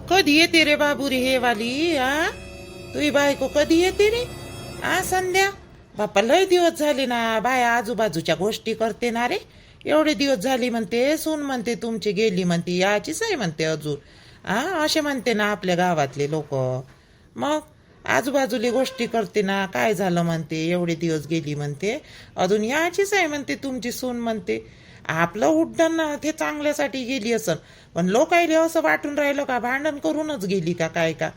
कधी येते रे बाबू रे हे वाली तुही बायको कधी येते रे संध्या? बाप्पा लय दिवस झाले ना, बाया आजूबाजूच्या गोष्टी करते ना रे. एवढे दिवस झाली म्हणते, सून म्हणते तुमची गेली म्हणते, याचीच आहे म्हणते अजून. असे म्हणते ना आपल्या गावातले लोक. मग आजूबाजूली गोष्टी करते ना, काय झालं म्हणते, एवढे दिवस गेली म्हणते, अजून याचीच आहे म्हणते तुमची सून म्हणते. आपलं उड्डाण ना ते चांगल्यासाठी गेली असन, पण लोकायले असं वाटून राहिलं का भांडण करूनच गेली का काय का?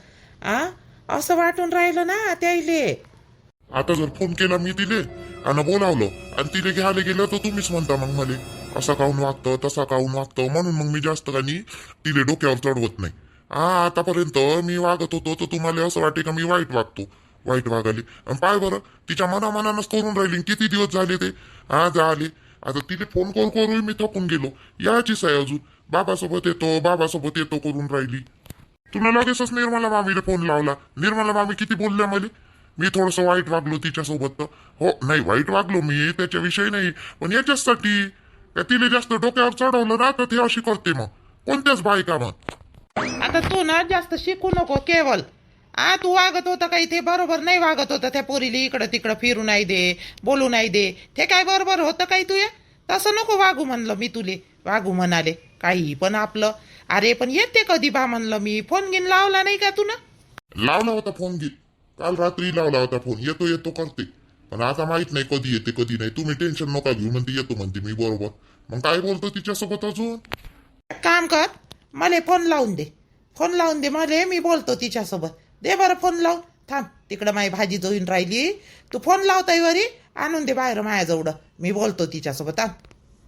असं वाटून राहिलं ना त्याईले. आता जर फोन केला मी तिले आणि बोलावलं आणि तिले घ्यायला गेलं तर तुम्हीच म्हणता मग मला असं काहून वागतं तसा काहून वागतं, म्हणून मग मी जास्त काही तिले डोक्यावर चढवत नाही. आतापर्यंत मी वागत होतो तर तुम्हाला असं वाटे का मी वाईट वागतो, वाईट वागाले. आणि पाय बरं तिच्या मनामनानच करून राहिली. किती दिवस झाले ते झाले. आता तिथे फोन करू मी थकून गेलो. याचीच आहे अजून, बाबासोबत येतो करून राहिली. तुला लगेचच निर्मला मामीला फोन लावला. निर्मला मामी किती बोलल्या मला. मी थोडस वाईट वागलो तिच्यासोबत तर हो, नाही वाईट वागलो मी, त्याच्याविषयी नाही, पण याच्यासाठी तिला जास्त डोक्यावर चढवलं ना तर ते अशी करते. मग कोणत्याच बायका मग. आता तू ना जास्त शिकू नको केवळ. तू वागत होता काही ते बरोबर नाही वागत होता. त्या पोरीली इकडं तिकडं फिरू नाही दे, बोलू नाही दे, ते काय बरोबर होतं काही तुया? तसं नको वागू म्हणलं मी तुले. वागू म्हणाले काही पण आपलं. अरे पण येते कधी बा म्हणलं मी. फोन घेऊन लावला नाही का तू ना? लावला होता फोन घे, काल रात्री लावला होता फोन. येतो करते, पण आता माहित नाही कधी येते कधी नाही. तुम्ही टेन्शन नका घेऊ म्हणते, येतो म्हणते मी बरोबर. मग काय बोलतो तिच्यासोबत अजून? काम कर, मला फोन लावून दे मला, मी बोलतो तिच्यासोबत. दे बरं फोन लावून. थांब तिकडं माझी भाजी जोईन राहिली, तू फोन लावताय वरी आणून दे बाहेर माझ्याजवळ, मी बोलतो तिच्यासोबत.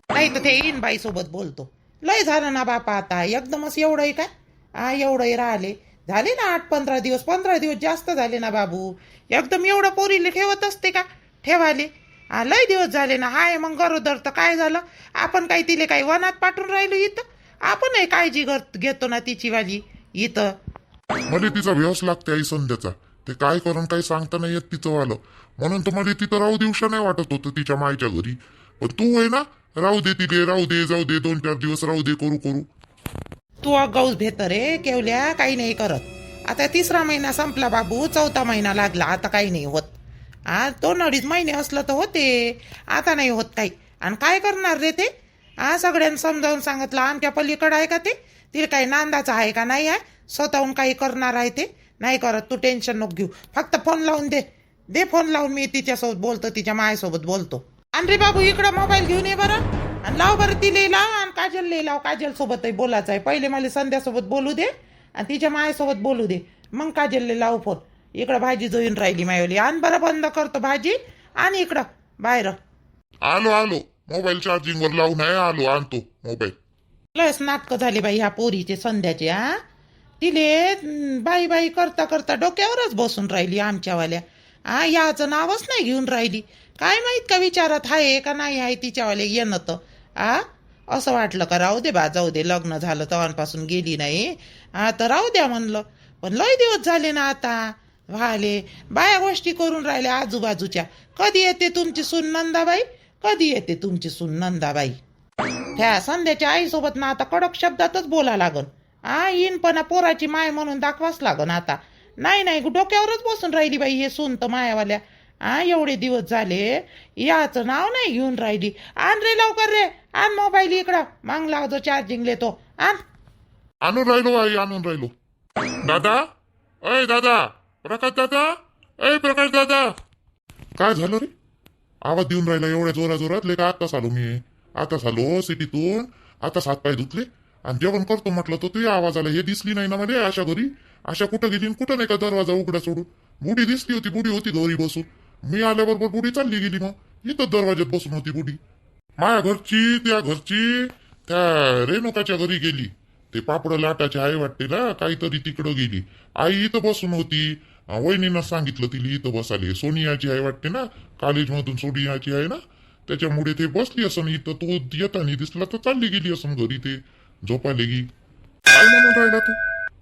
नाही तर ते येईन बाई सोबत बोलतो. लय झालं ना बापा आता, एकदमच एवढंही काय एवढंही राहिले. झाले ना 8-15 दिवस, 15 दिवस जास्त झाले ना बाबू. एकदम एवढं पोरीले ठेवत असते का ठेवाले? लय दिवस झाले ना. हाय मग गरोदर तर काय झालं, आपण काही तिले काही वनात पाठवून राहिलो इथं. आपण काळजी घेतो ना तिची वाली इथं. मला तिचा व्यवस लागते आई संध्याचा. ते काय करून काही सांगता नाही येत तिचं वालं, म्हणून तर मला तिथं राहू दिवसा नाही वाटत होतं तिच्या मायच्या घरी. पण तू आहे ना, राहू दे तिथे, राहू दे, जाऊ दे, 2-4 दिवस राहू दे, करू. तू अगाऊच भेतर रे केवल्या, काही नाही करत. आता 3रा महिना संपला बाबू, 4था महिना लागला, आता काही नाही होत. 2-2.5 महिने असलं तर होते, आता नाही होत काही. आणि काय करणार रे ते? सगळ्यांना समजावून सांगितलं, आमच्या पलीकडं आहे का ते? तिला काही नांदाचं आहे का नाही आहे? स्वतःहून काही करणार आहे ते? नाही करत. तू टेन्शन नको घेऊ, फक्त फोन लावून दे फोन लावून. मी तिच्यासोबत बोलतो, तिच्या मायसोबत बोलतो. आणि रे बाबू इकडं मोबाईल घेऊन ये बरं, आणि लाव बरं तिले लाव, आणि काजल लाव. काजल सोबतही बोलायचं आहे. पहिले मला संध्यासोबत बोलू दे आणि तिच्या मायसोबत बोलू दे, मग काजलले लाव फोन. इकडं भाजी जोईन राहिली मायवली. आण बरं, बंद करतो भाजी, आणि इकडं बाहेर. आलो मोबाईल चार्जिंग वर लावून आहे, आणतो मोबाईल. लस नाटकं झाले बाई ह्या पोरीचे संध्याचे. तिले बाई करता डोक्यावरच बसून राहिली आमच्यावाल्या. याचं नावच नाही घेऊन राहिली. काय माहित का विचारात आहे का नाही आहे तिच्यावाले येणं तर. असं वाटलं का राहू दे बा, जाऊ दे, लग्न झालं तेव्हापासून गेली नाही, तर राहू द्या म्हणलं. पण लय दिवस झाले ना आता व्हाले. बाया गोष्टी करून राहिल्या आजूबाजूच्या. कधी येते तुमची सून नंदाबाई, कधी येते तुमची सून नंदाबाई? त्या संध्याच्या आईसोबत ना आता कडक शब्दातच बोला लागन. येईनपणा पोराची माय म्हणून दाखवाच लागन आता. नाही डोक्यावरच बसून राहिली बाई हे सून तर मायावाल्या. एवढे दिवस झाले याचं नाव नाही घेऊन राहिली. आण रे लवकर रे, आण मोबाईल इकडं, मग लावतो चार्जिंग लेतो. आणून राहिलो आई, आणून राहिलो. दादा, अय दादा, प्रकाश दादा, प्रकाश दादा. काय झालं रे? आवाज देऊन राहिला एवढ्या जोरात ले का? आताच आलो मी, आताच आलो सिटीतून. आताच हात पाय धुतले आणि जेवण करतो म्हटलं तर तुझ्या आवाज आला. हे दिसली नाही ना मला अशा घरी. अशा कुठं गेली, कुठं नाही का दरवाजा उघडा सोडून. बुडी दिसली होती, बुडी होती घरी बसून. मी आल्याबरोबर बुडी चालली गेली. मग इथं दरवाज्यात बसून होती बुडी. माया घरची, त्या घरची, त्या रेणुकाच्या घरी गेली. ते पापड लाटाचे आहे वाटते ना, काहीतरी तिकडं गेली. आई इथं बसून होती. वहिनीनं सांगितलं तिला इथं बसाले. सोनियाची आहे वाटते ना, कॉलेजमधून सोनियाची आहे ना, त्याच्यामुळे ते बसली असं इथं. तो येताना दिसला तर चालली गेली असं घरी, ते झोपायला गी. काय म्हणून राहिला तू?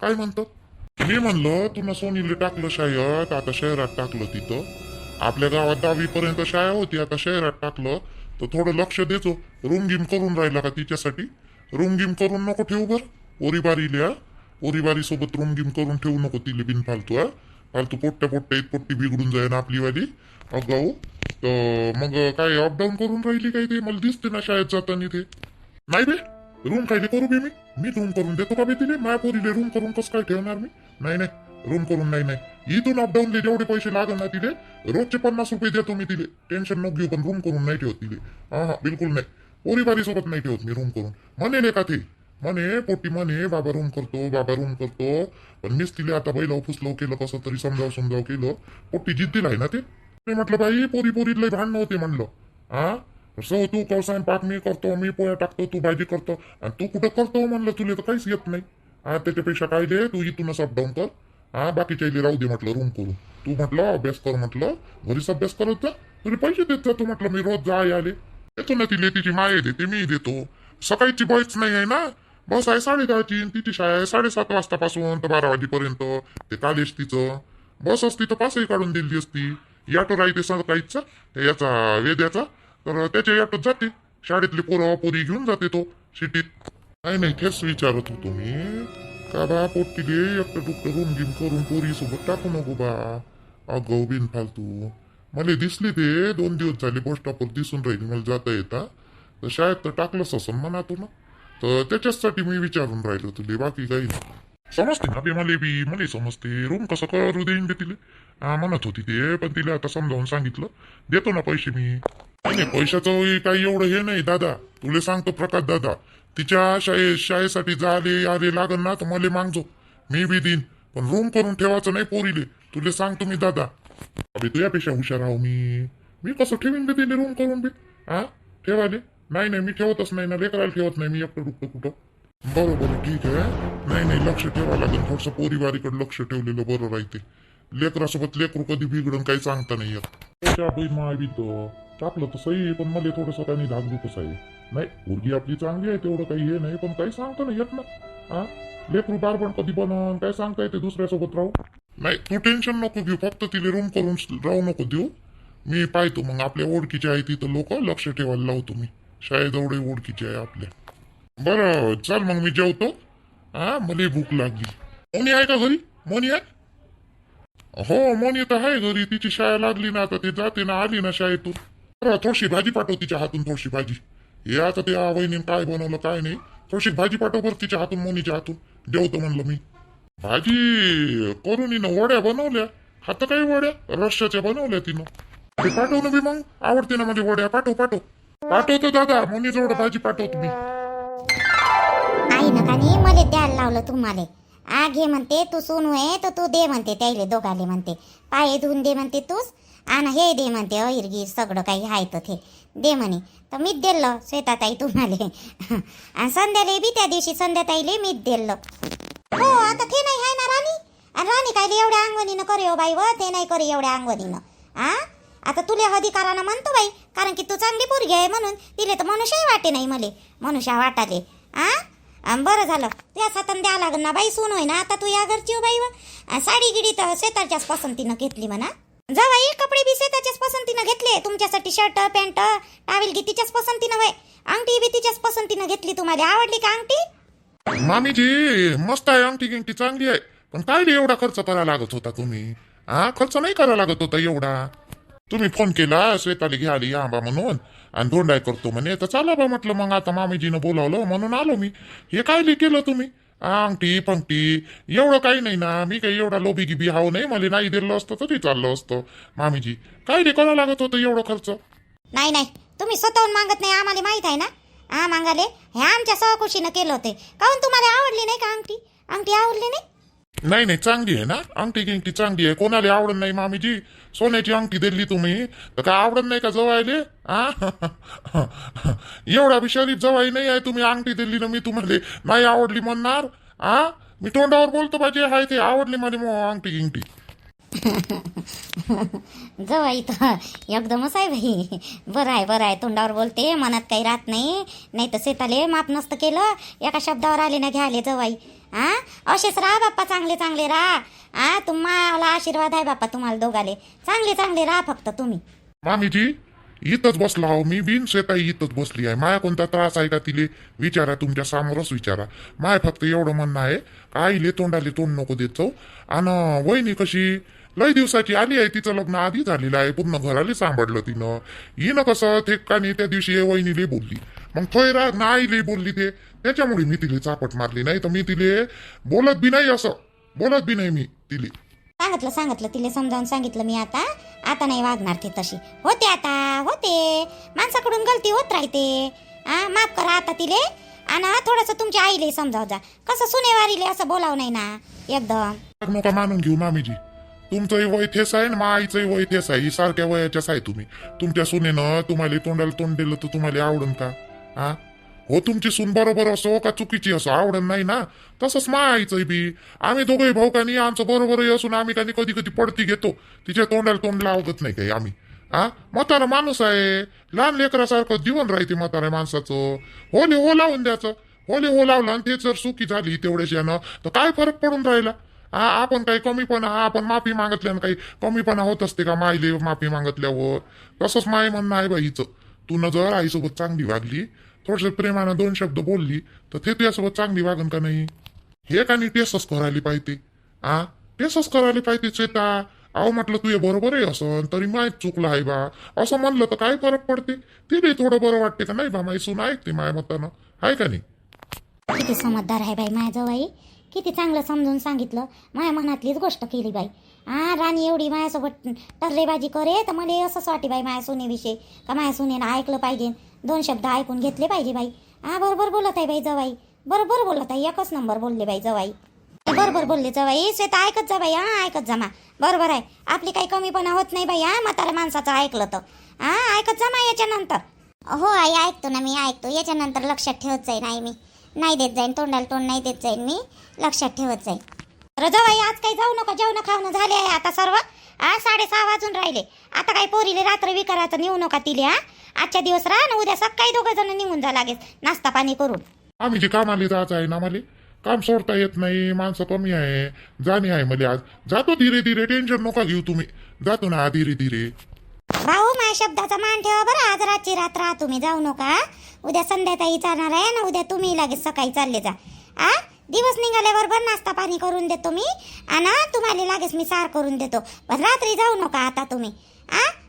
काय म्हणतो? मी म्हणलं तुला सोनीला टाकलं शाळेत, आता शहरात टाकलं. तिथं आपल्या गावात 10वी पर्यंत शाळा होती, आता शहरात टाकलं तर थोडं लक्ष देतो. रूम गिम करून राहिला का तिच्यासाठी? रूम गिम करून नको ठेवू बरं, ओरी बारील्या. पोरीबारी सोबत रूम गिम करून ठेवू नको तिले बिन फालतू. फालतू पोट्ट्या पोट्टी बिघडून जाईन आपलीवाली अगाऊ. तर मग काय अपडाऊन करून राहिली काय ते मला दिसते ना शाळेत जाताना ते. नाही बे रूम काय करू बे मी रूम करून देतो का बे तिले माया पोरीले रूम करून कसं काय ठेवणार मी. नाही रूम करून नाही इथून अपडाऊनले जेवढे पैसे लागल ना तिले रोजचे 50 रुपये देतो मी तिले. टेन्शन नको घेऊ पण रूम करून नाही ठेवत तिले. हा बिलकुल नाही. पोरीबारी सोबत नाही ठेवत मी रूम करून. म्हणे का ते म्हणे पोटी म्हणे बाबा रूम करतो पण मीच तिले आता बैलाव फुसलाव केलं कसं तरी समजाव केलं. पोटी जिद्दील आहे ना ते. मी म्हटलं बाई पोरीत लय भांडणं होते म्हणलं. सो तू कर स्वयंपाक मी करतो मी पोळ्या टाकतो तू भाजी करतो आणि तू कुठं करतो म्हणलं तुला तर काहीच येत नाही. त्याच्यापेक्षा काय दे तू इथूनच अपडाऊन कर. बाकीच्या इले राहू दे म्हटलं रूम करू. तू म्हटलं अभ्यास कर म्हटलं घरीच अभ्यास करत जा तुला पैसे देत जातो म्हटलं मी रोज जा आले देतो ना तिले तिची माये देते मी देतो. सकाळची बस नाही आहे ना बस आहे 10:30ची तिची शाळा आहे 7:30 वाजतापासून तर 12 वाजेपर्यंत. ते कॉलेज तिचं बस असती तर पासही काढून दिली असती. याटो राहते सकाळीचा याचा वेद्याचा तर त्याच्या याटोत जाते शाळेतली पोरी घेऊन जाते तो सिटीत. नाही तेच विचारत होतो मी का बा पोट्टीले एकटं दुकटं रूम गिम करून पोरी सोबत टाकू नको बा. अगं बिन फालतू मला दिसली ते 2 दिवस झाले बस स्टॉपवर दिसून राहिली मला जाता येता. तर शाळेत तर टाकलंच असं म्हणा तू ना तर त्याच्याचसाठी मी विचारून राहिलो तुले बाकी काही नाही. समजते ना बे मला समजते रूम कसं करू देईन बे तिले. म्हणत होती ते पण तिला आता समजावून सांगितलं देतो ना पैसे मी. नाही पैशाचं काही एवढं हे नाही दादा तुले सांगतो प्रकाश दादा. तिच्या शाळेसाठी आले लागल ना तर मला मागजो मी बी देईन पण रूम करून ठेवायचं नाही पोरीले तुले सांगतो मी दादा. अबे तुझ्यापेक्षा हुशार आहो मी कसं ठेवीन बे तिने रूम करून बे. ठेवाले नाही मी ठेवतच नाही ना लेकराला ठेवत नाही मी एकटं दुकटं कुठं. बरोबर ठीक आहे नाही लक्ष ठेवावं लागेल थोडंसं पोरीबारीकडे लक्ष ठेवलेलं बरं राहते. लेकरासोबत लेकरू कधी बिघडून काही सांगता नाही येत. त्याच्या बी तर टाकलं तर सही पण मला थोडंसं काही धाकधूकच आहे. नाही पोरगी आपली चांगली आहे तेवढं काही हे नाही पण काही सांगता नाही येत ना. लेकरू बारबण कधी बनवून काय सांगता येते दुसऱ्यासोबत राहू. नाही तू टेन्शन नको घेऊ फक्त तिला रूम करून राहू नको देऊ. मी पाहतो मग आपल्या ओळखीचे आहे तिथं लोक लक्ष ठेवायला लावतो मी. शाळेत एवढे ओळखीचे आहे आपल्या. बरं चल मग मी जेवतो. मला भूक लागली. मोनी आहे का घरी मोनी आहे. हो मोनी तर आहे घरी तिची शाळा लागली ना आता ते जाते ना आली ना शाळेतून. बरं थोडीशी भाजी पाठव तिच्या हातून थोडीशी भाजी. हे आता ते वहिनी काय बनवलं काय नाही थोडीशी भाजी पाठव बरं तिच्या हातून मोनीच्या हातून जेवतो म्हणलं मी. भाजी करून ना वड्या बनवल्या हात काही वड्या रश्याच्या बनवल्या तिनं. ते पाठव ना बी मग आवडते ना म्हणजे वड्या पाठवतो दादा मोनी जवळ भाजी पाठवतो मी. आई नका नी मला द्यायला लावलं तुम्हाला. घे म्हणते तू सून आहे तर तू दे म्हणते त्याले दोघाले म्हणते पाय धुवून दे म्हणते तूच आणि हे दे म्हणते अहिरगीर सगळं काही आहे तर ते दे म्हणे. तर मीच दिलं श्वेताताई तुम्हाला आणि संध्याला बी त्या दिवशी संध्याताईले मीच दिलं. हो आता ते नाही आहे ना राणी आणि राणी काय एवढ्या अंगवणीनं करे हो बाई व ते नाही करे एवढ्या अंगवणीनं. आता तुला अधिकारानं म्हणतो बाई कारण की तू चांगली पोरगी आहे म्हणून तिले तर मनुष्यही वाटे नाही मले मनुष्या वाटाले. बरं झालं तुझ्या हातानं द्या लागल ना बाई सून होय ना आता तू या घरची हो बाई व साडी गिडी तर शेताच्याच पसंतीनं घेतली म्हणा. जावाई कपडे बी शेताच्याच पसंतीनं घेतले तुमच्यासाठी शर्ट पॅन्ट टावेल गी तिच्याच पसंतीनं वय अंगठी बी तिच्याच पसंतीनं घेतली. तुम्हाला आवडली का अंगठी. मामीजी मस्त आहे अंगठी गिंगठी चांगली आहे पण काय एवढा खर्च करायला लागत होता तुम्ही. खर्च नाही करायला लागत होता एवढा. तुम्ही फोन केला श्वेताली घ्याली या बा म्हणून आणि धोंडाय करतो म्हणे तर चला बा म्हटलं मग आता मामीजीनं बोलावलं म्हणून आलो मी. हे काय केलं तुम्ही अंगठी पंक्टी एवढं काही नाही ना. मी काही एवढा लोभी गिबी हाव नाही मला नाही दिलं असतं तरी चाललं असतं. मामीजी काय करायला लागत होतं एवढं खर्च. नाही तुम्ही स्वतःहून मागत नाही आम्हाला माहित आहे ना. मागाले हे आमच्या सहकुशीनं केलं होते काहून तुम्हाला आवडली नाही का अंगठी आवडली नाही. नाही चांगली आहे ना अंगठी गिंगठी चांगली आहे कोणाला आवडत नाही. मामीजी सोन्याची अंगठी दिली तुम्ही तर काय आवडत नाही का जवायले. एवढा विषारी जवाई नाही आहे तुम्ही अंगठी दिली ना मी तुम्हाला नाही आवडली म्हणणार. मी तोंडावर बोलतो पाहिजे हाय ते आवडली माझी अंगठी गिंगठी. जवाई तर एकदमच आहे बाई. बरं आहे तोंडावर बोलते मनात काही राहत नाही तर शेताले माप नसतं केलं एका शब्दावर आले ना घ्याले जवाई. असेच राहा बाप्पा चांगले राहा. तुम्हाला आशीर्वाद आहे बाप्पा तुम्हाला दोघाले चांगले राहा फक्त तुम्ही. मामीजी इथंच बसला हो मी बिन शेताई इथंच बसली आहे. माया कोणता त्रास आहे का तिले विचारा, तुमच्या समोरच विचारा. माय फक्त एवढं म्हणणं आहे आईले तोंडाले तोंड नको देत जाऊ. आणि वहिनी कशी लय दिवसाची आली आहे, तिचं लग्न आधी झालेलं आहे, पूर्ण घराला सांभाळलं तिनं. हिनं कसं ते का नाही त्या दिवशी वहिनीले बोलली, मग थोय राग ना आईले बोलली ते, त्याच्यामुळे मी तिले चापट मारली. नाही तर मी तिले बोलत बी नाही, असं बोलत बी नाही मी तिले. सांगितलं तिला समजावून सांगितलं मी. आता नाही वागणार ते तशी. होते माणसाकडून गलती होत राहते. माफ करा आता तिले. आणि थोडस तुमच्या आईले समजाव जा, कसं सुनेवारीले असं बोलाव नाही ना एकदम. नका मानून घेऊ मामीजी, तुमचंही वय थेस आहे ना आईचंही वय थेस आहे, सारख्या वयाच्याच आहे तुम्ही. तुमच्या सुनेनं तुम्हाला तोंडाला तोंड दिलं तर तुम्हाला आवडन का? हो तुमची सून बरोबर असो का चुकीची असो आवडत नाही ना, तसंच मा आईचंही बी. आम्ही दोघंही भाऊ कानी आमचं बरोबरही असून आम्ही कानी कधी कधी पडती घेतो, तिच्या तोंडाला तोंड लावत नाही काही आम्ही. म्हातारा माणूस आहे, लहान लेकरासारखं जीवन राहते म्हातारा माणसाचं. होले हो लावून द्यायचं, होले हो लावलं आणि ते जर चुकी झाली तेवढ्याच यानं तर काय फरक पडून राहिला? आपण काही कमीपणा, आपण माफी मागितल्यानं काही कमीपणा होत असते का माईले माफी मागितल्यावर? तसंच माय म्हणणं आहे बाईचं, तू न जर आईसोबत चांगली वागली, थोडस प्रेमानं 2 शब्द बोलली तर ते तुझ्यासोबत चांगली वागन का नाही? हे का नाही टेसच करायला पाहिजे. टेसच करायला पाहिजे चेता. अहो म्हटलं तुझे बरोबर आहे असं, तरी माहीत चुकलं आहे बा असं म्हणलं तर काय फरक पडते? ते थोडं बरं वाटते का नाही बा? माई सून ऐकते माया मतानं, आहे का नाही? किती समजदार आहे बाई माझ्या जवाई, किती चांगलं समजून सांगितलं. माझ्या मनातलीच गोष्ट केली बाई. राणी एवढी माझ्यासोबत टर्रेबाजी करे तर मला असंच वाटे बाई माझ्या सुनेविषयी, का माझ्या सुनेनं ऐकलं पाहिजे, 2 शब्द ऐकून घेतले पाहिजे बाई. बरोबर बोलत आहे बाई जवाई, बरोबर बोलत आहे, एकच नंबर बोलले बाई जवाई, बरोबर बोलले जवाई. शेत ऐकत जा बाई, ऐकत जा मा, बरोबर आहे. आपली काही कमीपणा होत नाही बाई. म्हाताऱ्या माणसाचं ऐकलं तर ऐकत जा मा याच्यानंतर. हो आई ऐकतो ना, मी ऐकतो. याच्यानंतर लक्षात ठेवत जाईन आई, मी नाही देत जाईन, तोंडाला तोंड नाही देत जाईन, मी लक्षात ठेवत जाईन. रजाबाई आज काही जाऊ नका, जेवण खावणं झाले आहे आता सर्व. 6:30 वाजून राहिले. आता काही पोरीले रात्र विकारायचं नेऊ नका तिले. आजच्या दिवस राहा ना, उद्या सकाळी 2 जण निघून जा लागेल नाश्ता पाणी करून. आम्ही जे कामाला जायचं आहे ना, मला काम सोडता येत नाही, माणसं कमी आहे, जाणे आहे मला. आज जातो धीरे धीरे, टेन्शन नका घेऊ तुम्ही, जातो ना धीरे धीरे. भाऊ माझ्या शब्दाचा मान ठेवा बरं. आज रातची रात राहा तुम्ही, जाऊ नका. उद्या संध्याकाळी जाणार आहे ना, उद्या तुम्ही लगेच सकाळी चालले जा. दिवस निघाल्याबरोबर नाश्ता पाणी करून देतो मी, आणि तुम्हाला लगेच मी सार करून देतो. पण रात्री जाऊ नका आता तुम्ही.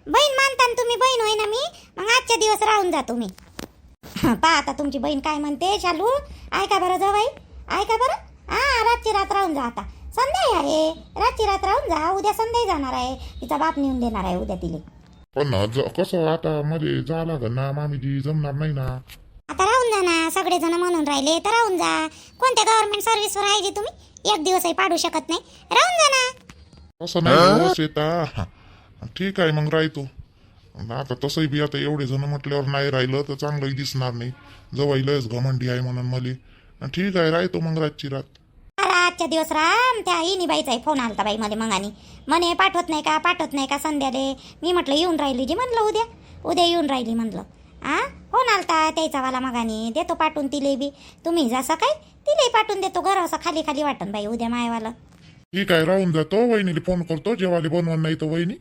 बहीण मानता तुम्ही, बहीण होय ना मी, मग आजच्या दिवस राहून जा तुम्ही. पहा आता तुमची बहीण काय म्हणते. शालू ऐका बरं जवाई, ऐका बरं. रातची रात राहून जा. आता संध्या आहे, रातची रात राहून जा. उद्या संध्या जाणार आहे, तिचा बाप नेऊन देणार आहे उद्या तिले. पण कसं आता मध्ये जा लागल ना मामीजी, जमणार नाही ना. आता राहून जा ना, सगळेजण म्हणून राहिले तर राहून जा. कोणत्या गव्हर्नमेंट सर्व्हिसवर आहे जी तुम्ही? एक दिवसही पाडू शकत नाही, राहून जा ना. असं नाही शेता. ठीक आहे मग राहतो. आता तसंही बी आता एवढे जण म्हटल्यावर नाही राहिलं तर चांगलंही दिसणार नाही. जवळ लयच घमंडी आहे म्हणून मले. ठीक आहे राहतो मग रातची रात. आजच्या दिवस राम. त्या इनीबाईचा फोन आलता बाई मला मंगानी, म्हणे पाठवत नाही का संध्याले. मी म्हटलं येऊन राहिली जी, म्हणलं उद्या येऊन राहिली म्हणलं. फोन आलता त्याचा वाला मगानी, देतो पाठवून तिले बी. तुम्ही जा सकाळी, तिलेही पाठवून देतो. घर असं खाली खाली वाटन बाई उद्या मायवाला. ठीक आहे राहून जातो. वहिनीला फोन करतो, जेवायला बनवून नाही तर वहिनी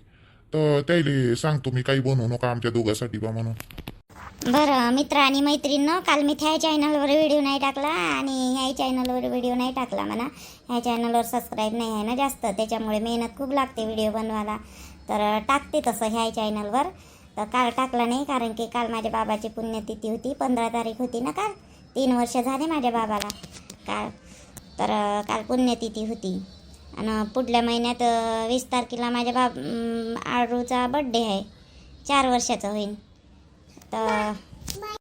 तर त्याला सांगतो मी काही बनवू नका आमच्या दोघांसाठी बा म्हणून. बरं मित्र आणि मैत्रिणींनो, काल मी त्या चॅनलवर व्हिडिओ नाही टाकला आणि ह्या चॅनलवर व्हिडिओ नाही टाकला. म्हणा ह्या चॅनलवर सबस्क्राईब नाही आहे ना जास्त, त्याच्यामुळे मेहनत खूप लागते व्हिडिओ बनवायला. तर टाकते तसं ह्या चॅनलवर. तर काल टाकला नाही, कारण की काल माझ्या बाबाची पुण्यतिथी होती. 15 तारीख होती ना काल. 3 वर्ष झाले माझ्या बाबाला काल. तर काल पुण्यतिथी होती. आणि पुढल्या महिन्यात 20 तारखेला माझ्या आरूचा बड्डे आहे, 4 वर्षाचं होईल. तर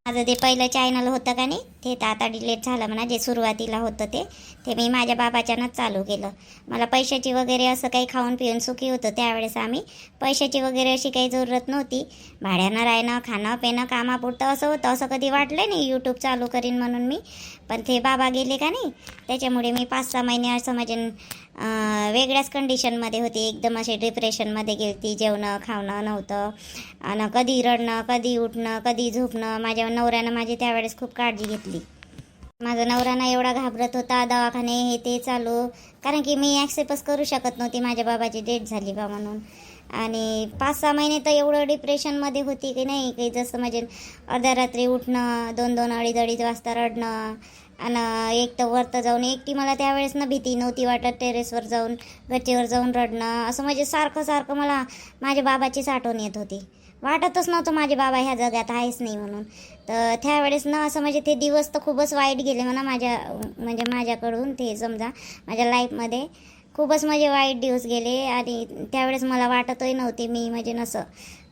माझं ते पहिलं चॅनल होतं का नाही, ते तर आता डिलीट झालं म्हणा. जे सुरुवातीला होतं ते मी माझ्या बाबाच्यानंच चालू केलं. मला पैशाची वगैरे असं काही खाऊन पिऊन सुखी होतं त्यावेळेस आम्ही. पैशाची वगैरे अशी काही जरूरत नव्हती. भाड्यानं राहणं, खाणं पिणं, कामापुरतं असं होतं. असं कधी वाटलं नाही यूट्यूब चालू करीन म्हणून मी. पण ते बाबा गेले का नाही, त्याच्यामुळे मी 5-6 महिने असं म्हणजे वेगळ्याच कंडिशनमध्ये होती. एकदम असे डिप्रेशनमध्ये गेलती. जेवणं खावणं नव्हतं, आणि कधी रडणं, कधी उठणं, कधी झोपणं. माझ्या नवऱ्यानं माझी त्यावेळेस खूप काळजी घेतली. माझा नवऱ्यानं एवढा घाबरत होता, दवाखाने हे ते चालू, कारण की मी ॲक्सेप्टच करू शकत नव्हती माझ्या बाबाची डेथ झाली बा म्हणून. आणि 5-6 महिने तर एवढं डिप्रेशनमध्ये होती की नाही, की जसं म्हणजे अर्ध्या रात्री उठणं, 2-2 अडीच वाजता रडणं, आणि एक तर वरतं जाऊन एकटी मला त्यावेळेस ना भीती नव्हती वाटत, टेरेसवर जाऊन गच्चीवर जाऊन रडणं, असं म्हणजे सारखं सारखं मला माझ्या बाबाचीच आठवण येत होती. वाटतच नव्हतं माझे बाबा ह्या जगात आहेच नाही म्हणून. तर त्यावेळेस ना असं म्हणजे ते दिवस तर खूपच वाईट गेले म्हणा माझ्याकडून, ते समजा माझ्या लाईफमध्ये खूपच म्हणजे वाईट दिवस गेले. आणि त्यावेळेस मला वाटतही नव्हते मी म्हणजे नसं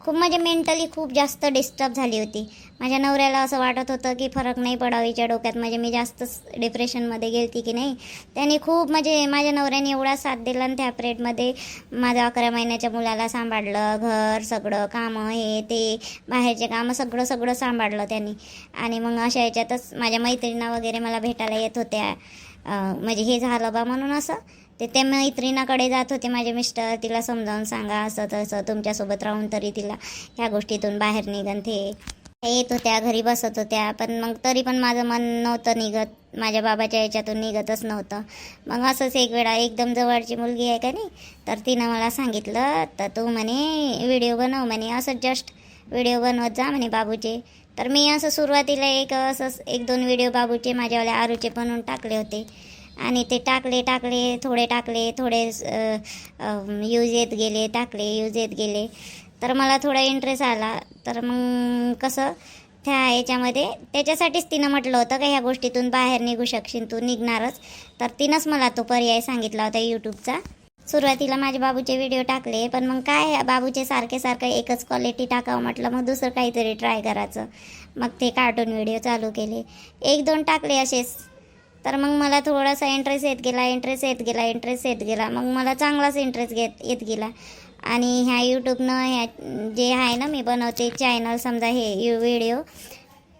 खूप म्हणजे मेंटली खूप जास्त डिस्टर्ब झाली होती. माझ्या नवऱ्याला असं वाटत होतं की फरक नाही पडावीच्या डोक्यात, म्हणजे मी जास्तच डिप्रेशनमध्ये गेलती की नाही. त्याने खूप म्हणजे माझ्या नवऱ्याने एवढा साथ दिला आणि त्या पिरियडमध्ये माझ्या 11 महिन्याच्या मुलाला सांभाळलं, घर सगळं कामं हे ते बाहेरचे कामं सगळं सांभाळलं त्यांनी. आणि मग अशा याच्यातच माझ्या मैत्रिणींना वगैरे मला भेटायला येत होत्या, म्हणजे हे झालं बा म्हणून असं. ते त्या मैत्रिणीकडे जात होते माझे मिस्टर, तिला समजावून सांगा असं तसं, तुमच्यासोबत राहून तरी तिला ह्या गोष्टीतून बाहेर निघन. ते येत होत्या, घरी बसत होत्या, पण मग तरी पण माझं मन नव्हतं निघत, माझ्या बाबाच्या याच्यातून निघतच नव्हतं. मग असंच एक वेळा एकदम जवळची मुलगी आहे का नाही, तर तिनं मला सांगितलं, तर तू म्हणे व्हिडिओ बनव म्हणे, असं जस्ट व्हिडिओ बनवत जा म्हणे बाबूचे. तर मी असं सुरुवातीला असंच 1-2 व्हिडिओ बाबूचे माझ्यावाले आरूचे बनवून टाकले होते. आणि ते टाकले थोडे यूज येत गेले, यूज येत गेले. तर मला थोडा इंटरेस्ट आला. तर मग कसं त्या याच्यामध्ये त्याच्यासाठीच तिनं म्हटलं होतं का ह्या गोष्टीतून बाहेर निघू शकशील, तू निघणारच. तर तिनंच मला तो पर्याय सांगितला होता यूट्यूबचा. सुरुवातीला माझे बाबूचे व्हिडिओ टाकले, पण मग काय बाबूचे सारखं एकच क्वालिटी टाकावं म्हटलं, मग दुसरं काहीतरी ट्राय करायचं. मग ते कार्टून व्हिडिओ चालू केले, 1-2 टाकले असेच. तर मग मला थोडासा इंटरेस्ट येत गेला. मग मला चांगलाच इंटरेस्ट येत गेला. आणि ह्या यूट्यूबनं जे आहे ना मी बनवते चॅनल, समजा हे व्हिडिओ,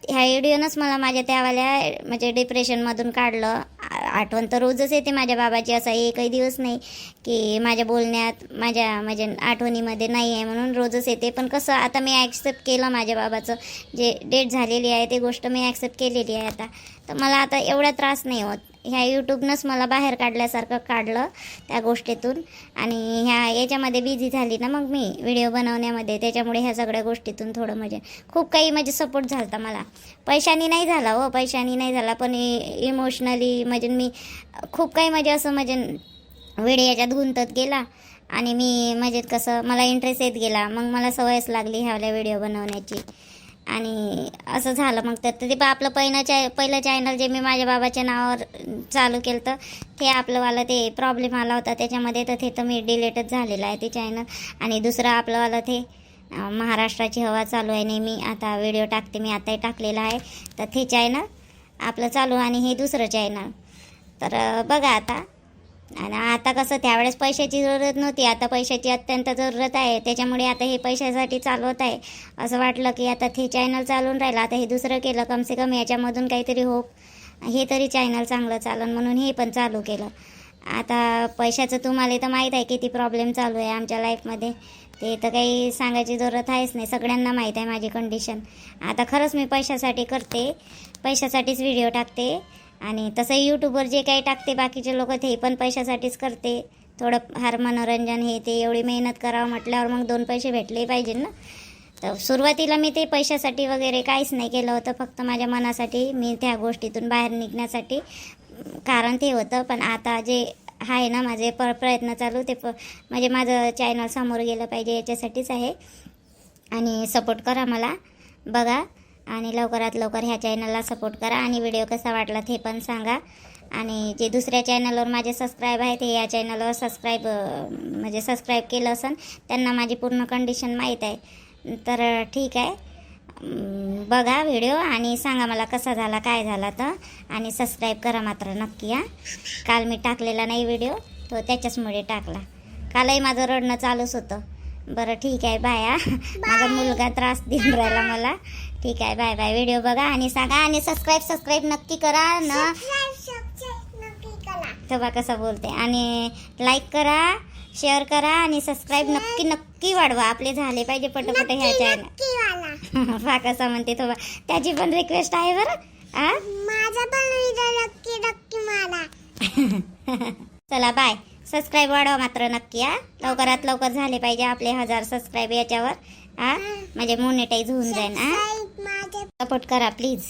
ह्या व्हिडिओनंच मला माझ्या त्यावाल्या म्हणजे डिप्रेशनमधून काढलं. आठवण तर रोजच येते माझ्या बाबाची, असा एकही दिवस नाही की माझ्या बोलण्यात माझ्या म्हणजे आठवणीमध्ये नाही आहे म्हणून रोजच येते. पण कसं आता मी ॲक्सेप्ट केलं माझ्या बाबाचं जे डेट झालेली आहे ते गोष्ट मी ॲक्सेप्ट केलेली आहे आता. तर मला आता एवढा त्रास नाही होत. ह्या यूट्यूबनंच मला बाहेर काढल्यासारखं काढलं त्या गोष्टीतून. आणि ह्या याच्यामध्ये बिझी झाली ना मग मी व्हिडिओ बनवण्यामध्ये, त्याच्यामुळे ह्या सगळ्या गोष्टीतून थोडं म्हणजे खूप काही म्हणजे सपोर्ट झाला होता मला. पैशानी नाही झाला पण इमोशनली म्हणजे मी खूप काही म्हणजे असं म्हणजे वेळ याच्यात गुंतत गेला. आणि मी म्हणजे कसं मला इंटरेस्ट येत गेला, मग मला सवयच लागली ह्यावल्या व्हिडिओ बनवण्याची. आणि असं झालं मग. तर ते आपलं पहिलं चॅनल जे मी माझ्या बाबाच्या नावावर चालू केलं तर ते आपलंवालं ते प्रॉब्लेम आला होता त्याच्यामध्ये, तर ते तर मी डिलीटच झालेलं आहे ते चॅनल. आणि दुसरं आपलंवालं ते महाराष्ट्राची हवा चालू आहे नेहमी, आता व्हिडिओ टाकते मी, आताही टाकलेलं आहे. तर ते चॅनल आपलं चालू आणि हे दुसरं चॅनल. तर बघा आता. आणि आता कसं त्यावेळेस पैशाची जरूरत नव्हती, आता पैशाची अत्यंत जरूरत आहे, त्याच्यामुळे आता हे पैशासाठी चालवत आहे. असं वाटलं की आता ते चॅनल चालून राहिलं, आता हे दुसरं केलं, कमसे कम याच्यामधून काहीतरी होप, हे तरी चॅनल चांगलं चालन म्हणून हे पण चालू केलं. आता पैशाचं तुम्हाला तर माहीत आहे किती प्रॉब्लेम चालू आहे आमच्या लाईफमध्ये, ते तर काही सांगायची जरूरत आहेच नाही, सगळ्यांना माहीत आहे माझी कंडिशन. आता खरंच मी पैशासाठी करते, पैशासाठीच व्हिडिओ टाकते. आणि तसं यूट्यूबवर जे काही टाकते बाकीचे लोक ते पण पैशासाठीच करते. थोडं फार मनोरंजन हे ते एवढी मेहनत करावं म्हटल्यावर मग 2 पैसे भेटले पाहिजे ना. तर सुरुवातीला मी ते पैशासाठी वगैरे काहीच नाही केलं होतं, फक्त माझ्या मनासाठी, मी त्या गोष्टीतून बाहेर निघण्यासाठी कारण ते होतं. पण आता जे आहे ना माझे प्रयत्न चालू ते म्हणजे माझं चॅनल समोर गेलं पाहिजे याच्यासाठीच आहे. आणि सपोर्ट करा मला, बघा. आणि लवकरात लवकर ह्या चॅनलला सपोर्ट करा. आणि व्हिडिओ कसा वाटला ते पण सांगा. आणि जे दुसऱ्या चॅनलवर माझे सबस्क्राईब आहे ते या चॅनलवर सबस्क्राईब केलं असेल त्यांना माझी पूर्ण कंडिशन माहीत आहे. तर ठीक आहे, बघा व्हिडिओ आणि सांगा मला कसा झाला काय झाला तर. आणि सबस्क्राईब करा मात्र नक्की हां. काल मी टाकलेला नाही व्हिडिओ, तो त्याच्याचमुळे टाकला. कालही माझं रडणं चालूच होतं. बरं ठीक आहे, बाय. माझा मुलगा त्रास देऊन राहिला मला. ठीक आहे, बाय बाय. व्हिडिओ बघा आणि सांगा. आणि सबस्क्राईब नक्की करा ना. तेव्हा कसं बोलते. आणि लाईक करा, शेअर करा आणि सबस्क्राईब नक्की वाढवा. आपले झाले पाहिजे पटपट ह्या चॅनल. हा कसा म्हणते तो, त्याची पण रिक्वेस्ट आहे बरं. माझा पण नक्की मला. चला बाय. सबस्क्राईब वाढवा मात्र नक्की हा. लवकरात लवकर झाले पाहिजे आपले 1000 सबस्क्राईब याच्यावर हा, म्हणजे मोनेटाईज होऊन जाईल हा. सपोर्ट करा प्लीज.